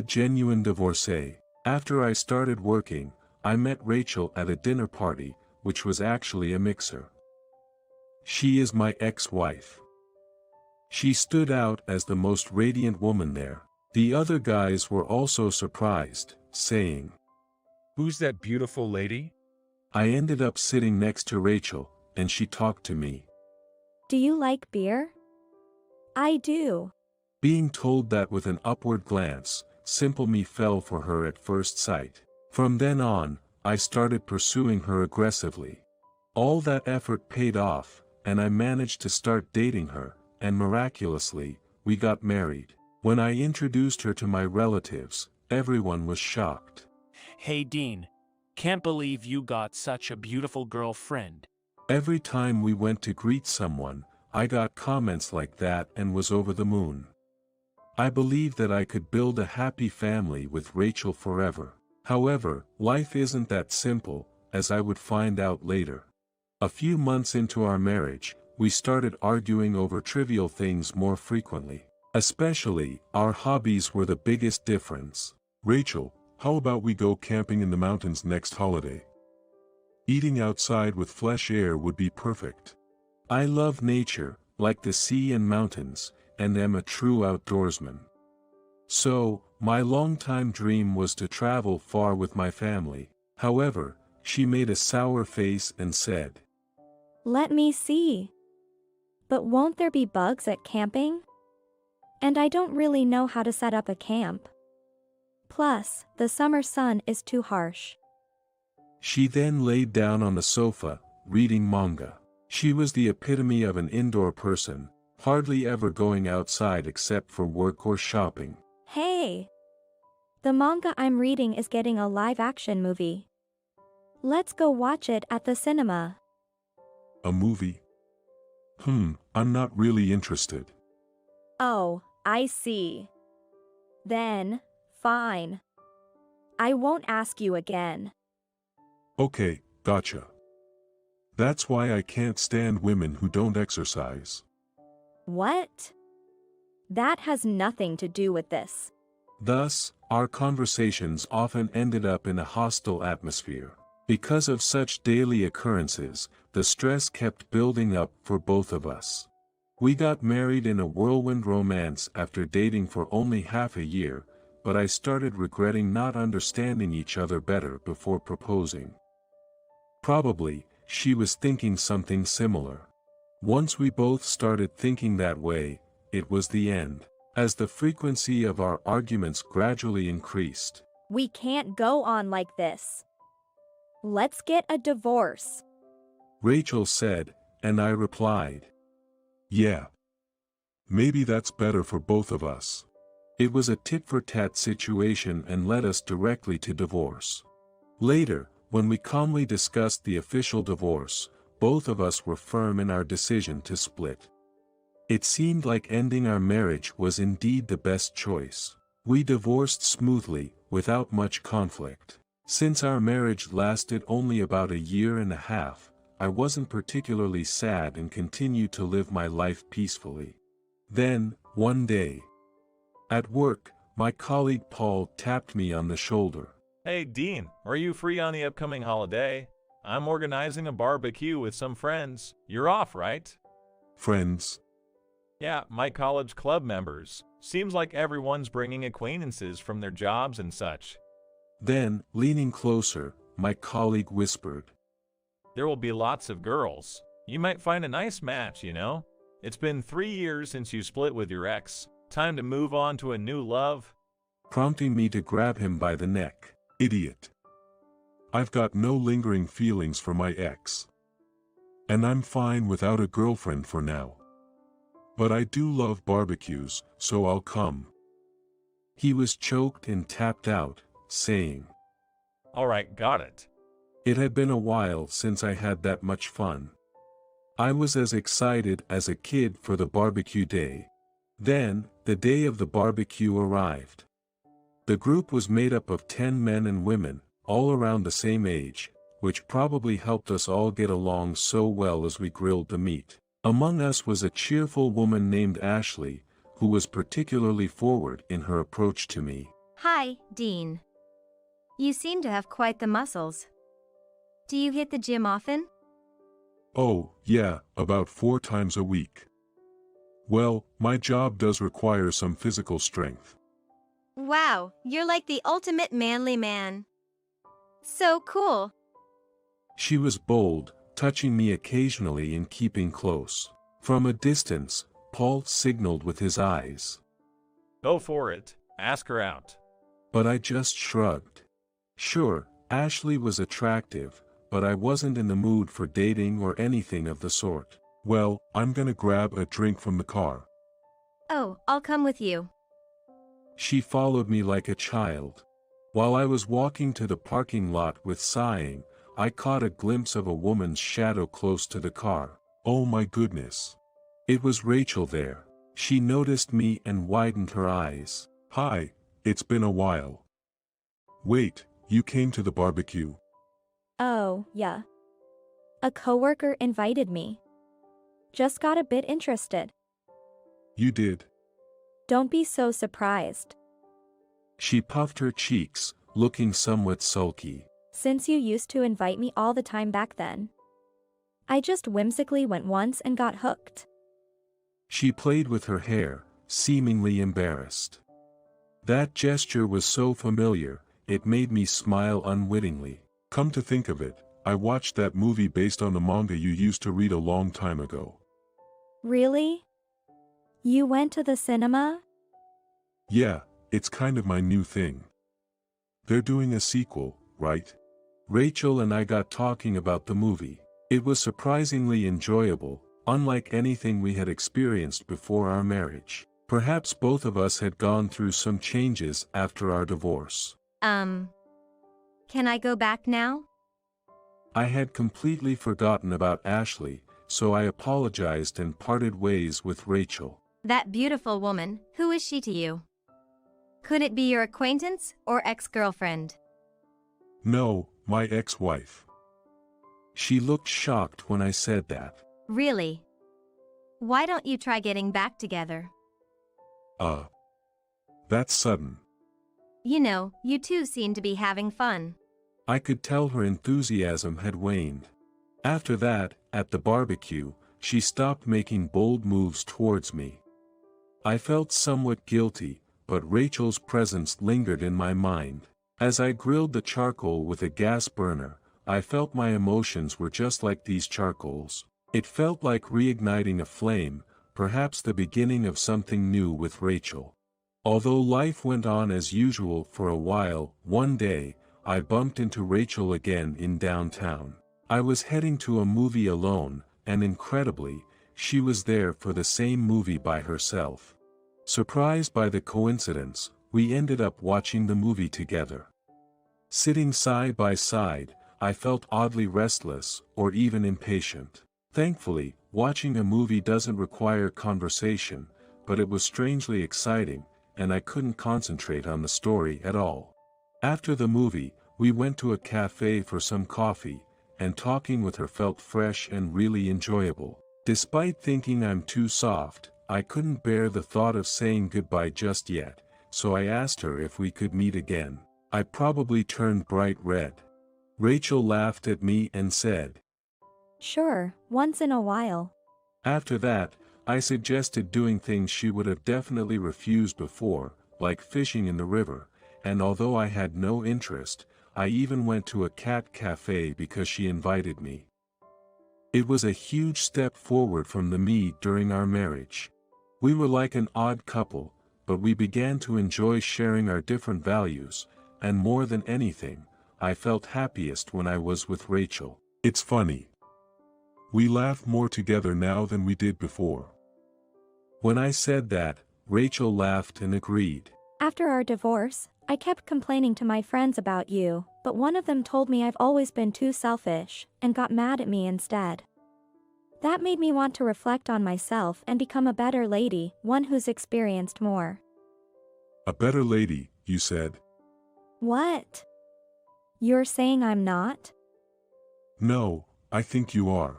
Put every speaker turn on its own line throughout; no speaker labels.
A genuine divorcee. After I started working, I met Rachel at a dinner party, which was actually a mixer. She is my ex-wife. She stood out as the most radiant woman there. The other guys were also surprised, saying,
"Who's that beautiful lady?"
I ended up sitting next to Rachel, and she talked to me.
Do you like beer? I do.
Being told that with an upward glance, simple me fell for her at first sight. From then on, I started pursuing her aggressively. All that effort paid off, and I managed to start dating her, and miraculously, we got married. When I introduced her to my relatives, everyone was shocked.
Hey Dean, can't believe you got such a beautiful girlfriend.
Every time we went to greet someone, I got comments like that and was over the moon. I believed that I could build a happy family with Rachel forever. However, life isn't that simple, as I would find out later. A few months into our marriage, we started arguing over trivial things more frequently. Especially, our hobbies were the biggest difference. Rachel, how about we go camping in the mountains next holiday? Eating outside with fresh air would be perfect. I love nature, like the sea and mountains, and am a true outdoorsman. So, my longtime dream was to travel far with my family. However, she made a sour face and said,
Let me see. But won't there be bugs at camping? And I don't really know how to set up a camp. Plus, the summer sun is too harsh.
She then laid down on the sofa, reading manga. She was the epitome of an indoor person, hardly ever going outside except for work or shopping.
Hey! The manga I'm reading is getting a live-action movie. Let's go watch it at the cinema.
A movie? I'm not really interested.
Oh, I see. Then, fine. I won't ask you again.
Okay, gotcha. That's why I can't stand women who don't exercise.
What? That has nothing to do with this.
Thus, our conversations often ended up in a hostile atmosphere. Because of such daily occurrences, the stress kept building up for both of us. We got married in a whirlwind romance after dating for only half a year, but I started regretting not understanding each other better before proposing. Probably, she was thinking something similar. Once we both started thinking that way, it was the end. As the frequency of our arguments gradually increased.
We can't go on like this. Let's get a divorce.
Rachel said, and I replied. Yeah. Maybe that's better for both of us. It was a tit-for-tat situation and led us directly to divorce. Later, when we calmly discussed the official divorce, both of us were firm in our decision to split. It seemed like ending our marriage was indeed the best choice. We divorced smoothly, without much conflict. Since our marriage lasted only about a year and a half, I wasn't particularly sad and continued to live my life peacefully. Then, one day, at work, my colleague Paul tapped me on the shoulder.
Hey Dean, are you free on the upcoming holiday? I'm organizing a barbecue with some friends. You're off, right?
Friends?
Yeah, my college club members. Seems like everyone's bringing acquaintances from their jobs and such.
Then, leaning closer, my colleague whispered.
There will be lots of girls. You might find a nice match, you know? It's been 3 years since you split with your ex. Time to move on to a new love.
Prompting me to grab him by the neck. Idiot. I've got no lingering feelings for my ex. And I'm fine without a girlfriend for now. But I do love barbecues, so I'll come. He was choked and tapped out, saying,
Alright, got it.
It had been a while since I had that much fun. I was as excited as a kid for the barbecue day. Then, the day of the barbecue arrived. The group was made up of 10 men and women, all around the same age, which probably helped us all get along so well as we grilled the meat. Among us was a cheerful woman named Ashley, who was particularly forward in her approach to me.
Hi, Dean. You seem to have quite the muscles. Do you hit the gym often?
Oh, yeah, about 4 times a week. Well, my job does require some physical strength.
Wow, you're like the ultimate manly man. So cool.
She was bold, touching me occasionally and keeping close. From a distance, Paul signaled with his eyes.
Go for it. Ask her out.
But I just shrugged. Sure, Ashley was attractive, but I wasn't in the mood for dating or anything of the sort. Well, I'm gonna grab a drink from the car.
Oh, I'll come with you.
She followed me like a child. While I was walking to the parking lot with sighing, I caught a glimpse of a woman's shadow close to the car. Oh my goodness. It was Rachel there. She noticed me and widened her eyes. Hi, it's been a while. Wait, you came to the barbecue?
Oh, yeah. A coworker invited me. Just got a bit interested.
You did.
Don't be so surprised.
She puffed her cheeks, looking somewhat sulky.
Since you used to invite me all the time back then. I just whimsically went once and got hooked.
She played with her hair, seemingly embarrassed. That gesture was so familiar, it made me smile unwittingly. Come to think of it, I watched that movie based on the manga you used to read a long time ago.
Really? You went to the cinema?
Yeah, it's kind of my new thing. They're doing a sequel, right? Rachel and I got talking about the movie. It was surprisingly enjoyable, unlike anything we had experienced before our marriage. Perhaps both of us had gone through some changes after our divorce.
Can I go back now?
I had completely forgotten about Ashley, so I apologized and parted ways with Rachel.
That beautiful woman, who is she to you? Could it be your acquaintance or ex-girlfriend?
No, my ex-wife. She looked shocked when I said that.
Really? Why don't you try getting back together?
That's sudden.
You know, you two seem to be having fun.
I could tell her enthusiasm had waned. After that, at the barbecue, she stopped making bold moves towards me. I felt somewhat guilty, but Rachel's presence lingered in my mind. As I grilled the charcoal with a gas burner, I felt my emotions were just like these charcoals. It felt like reigniting a flame, perhaps the beginning of something new with Rachel. Although life went on as usual for a while, one day, I bumped into Rachel again in downtown. I was heading to a movie alone, and incredibly, she was there for the same movie by herself. Surprised by the coincidence, we ended up watching the movie together. Sitting side by side, I felt oddly restless, or even impatient. Thankfully, watching a movie doesn't require conversation, but it was strangely exciting, and I couldn't concentrate on the story at all. After the movie, we went to a cafe for some coffee, and talking with her felt fresh and really enjoyable. Despite thinking I'm too soft, I couldn't bear the thought of saying goodbye just yet, so I asked her if we could meet again. I probably turned bright red. Rachel laughed at me and said,
Sure, once in a while.
After that, I suggested doing things she would have definitely refused before, like fishing in the river, and although I had no interest, I even went to a cat cafe because she invited me. It was a huge step forward from the me during our marriage. We were like an odd couple, but we began to enjoy sharing our different values, and more than anything, I felt happiest when I was with Rachel. It's funny. We laugh more together now than we did before. When I said that, Rachel laughed and agreed.
After our divorce, I kept complaining to my friends about you, but one of them told me I've always been too selfish, and got mad at me instead. That made me want to reflect on myself and become a better lady, one who's experienced more.
A better lady, you said?
What? You're saying I'm not?
No, I think you are.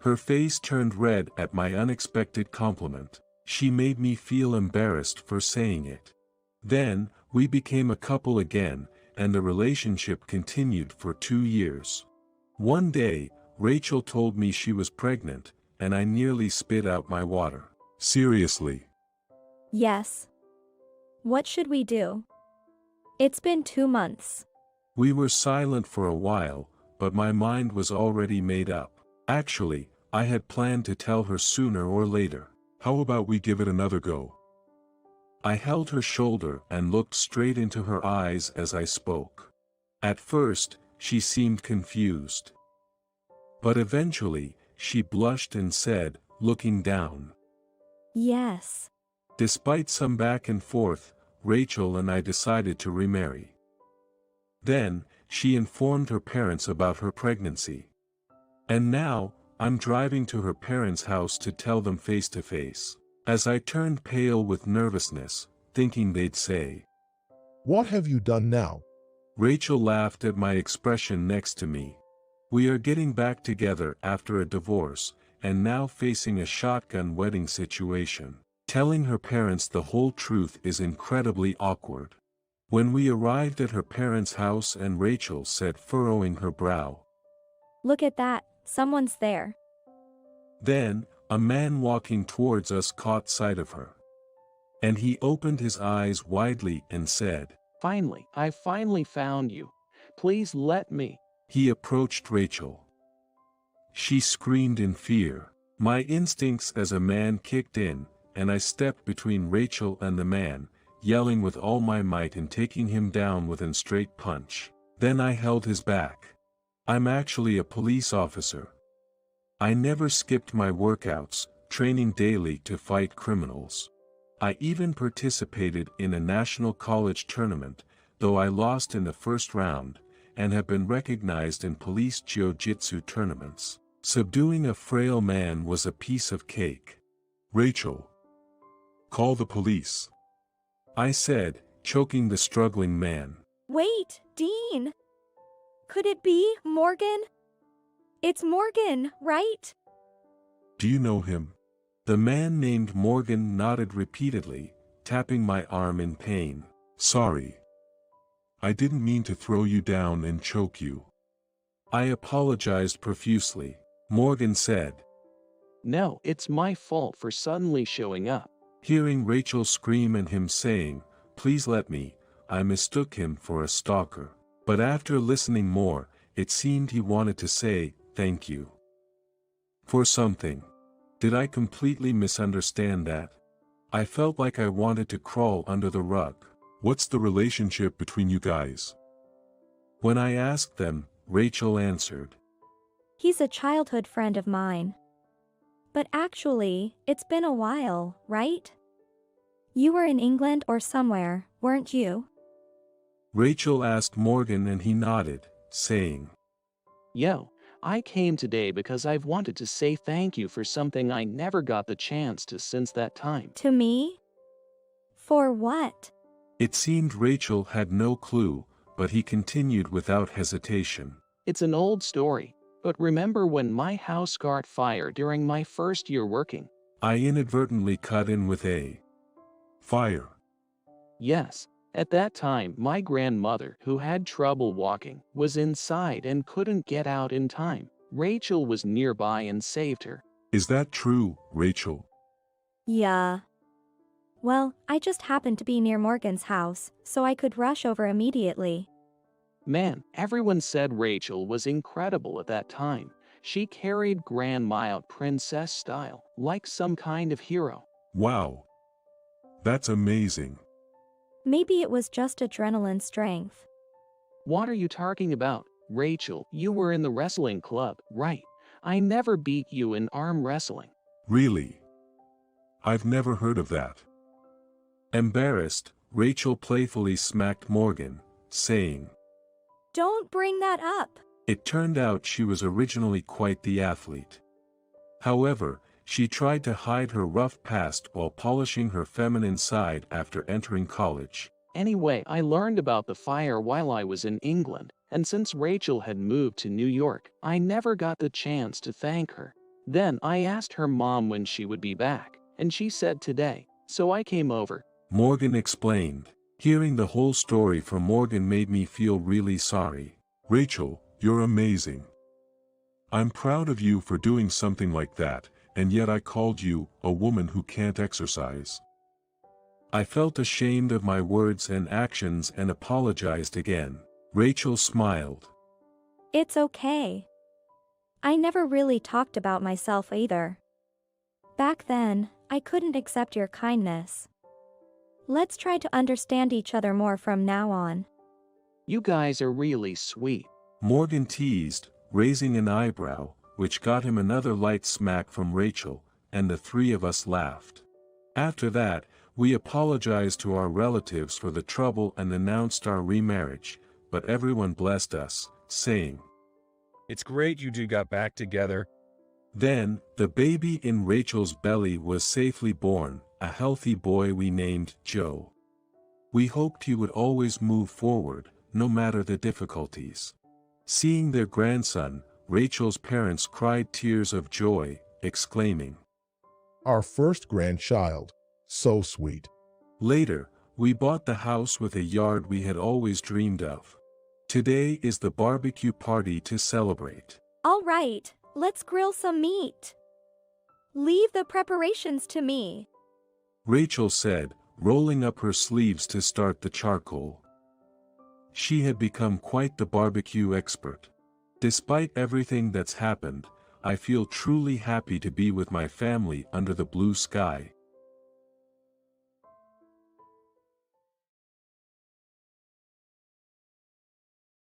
Her face turned red at my unexpected compliment. She made me feel embarrassed for saying it. Then, We became a couple again, and the relationship continued for 2 years. One day, Rachel told me she was pregnant, and I nearly spit out my water. Seriously.
Yes. What should we do? It's been 2 months.
We were silent for a while, but my mind was already made up. Actually, I had planned to tell her sooner or later. How about we give it another go? I held her shoulder and looked straight into her eyes as I spoke. At first, she seemed confused. But eventually, she blushed and said, looking down.
Yes.
Despite some back and forth, Rachel and I decided to remarry. Then, she informed her parents about her pregnancy. And now, I'm driving to her parents' house to tell them face to face. As I turned pale with nervousness, thinking they'd say,
What have you done now?
Rachel laughed at my expression next to me. We are getting back together after a divorce, and now facing a shotgun wedding situation. Telling her parents the whole truth is incredibly awkward. When we arrived at her parents' house and Rachel said, furrowing her brow,
Look at that, someone's there.
Then, a man walking towards us caught sight of her. And he opened his eyes widely and said,
Finally, I finally found you. Please let me.
He approached Rachel. She screamed in fear. My instincts as a man kicked in, and I stepped between Rachel and the man, yelling with all my might and taking him down with a straight punch. Then I held his back. I'm actually a police officer. I never skipped my workouts, training daily to fight criminals. I even participated in a national college tournament, though I lost in the first round, and have been recognized in police jiu-jitsu tournaments. Subduing a frail man was a piece of cake. Rachel, call the police, I said, choking the struggling man.
Wait, Dean. Could it be Morgan? It's Morgan, right?
Do you know him? The man named Morgan nodded repeatedly, tapping my arm in pain. Sorry. I didn't mean to throw you down and choke you. I apologized profusely. Morgan said.
No, it's my fault for suddenly showing up.
Hearing Rachel scream and him saying, Please let me, I mistook him for a stalker. But after listening more, it seemed he wanted to say, thank you. For something. Did I completely misunderstand that? I felt like I wanted to crawl under the rug. What's the relationship between you guys? When I asked them, Rachel answered.
He's a childhood friend of mine. But actually, it's been a while, right? You were in England or somewhere, weren't you?
Rachel asked Morgan and he nodded, saying,
Yo, I came today because I've wanted to say thank you for something I never got the chance to since that time.
To me? For what?
It seemed Rachel had no clue, but he continued without hesitation.
It's an old story, but remember when my house caught fire during my first year working?
I inadvertently cut in with a fire.
Yes, at that time my grandmother, who had trouble walking, was inside and couldn't get out in time. Rachel was nearby and saved her.
Is that true, Rachel?
Yeah. Well, I just happened to be near Morgan's house, so I could rush over immediately.
Man, everyone said Rachel was incredible at that time. She carried Grandma out princess style, like some kind of hero.
Wow. That's amazing.
Maybe it was just adrenaline strength.
What are you talking about? Rachel, you were in the wrestling club, right? I never beat you in arm wrestling.
Really? I've never heard of that. Embarrassed, Rachel playfully smacked Morgan, saying,
Don't bring that up.
It turned out she was originally quite the athlete. However, she tried to hide her rough past while polishing her feminine side after entering college.
Anyway, I learned about the fire while I was in England, and since Rachel had moved to New York, I never got the chance to thank her. Then I asked her mom when she would be back, and she said today, so I came over.
Morgan explained. Hearing the whole story from Morgan made me feel really sorry. Rachel, you're amazing. I'm proud of you for doing something like that, and yet I called you a woman who can't exercise. I felt ashamed of my words and actions and apologized again. Rachel smiled.
It's okay. I never really talked about myself either. Back then, I couldn't accept your kindness. Let's try to understand each other more from now on.
You guys are really sweet.
Morgan teased, raising an eyebrow, which got him another light smack from Rachel, and the three of us laughed. After that, we apologized to our relatives for the trouble and announced our remarriage, but everyone blessed us, saying,
It's great you two got back together.
Then, the baby in Rachel's belly was safely born, a healthy boy we named Joe. We hoped he would always move forward, no matter the difficulties. Seeing their grandson, Rachel's parents cried tears of joy, exclaiming,
Our first grandchild. So sweet.
Later, we bought the house with a yard we had always dreamed of. Today is the barbecue party to celebrate.
All right, let's grill some meat. Leave the preparations to me.
Rachel said, rolling up her sleeves to start the charcoal. She had become quite the barbecue expert. Despite everything that's happened, I feel truly happy to be with my family under the blue sky,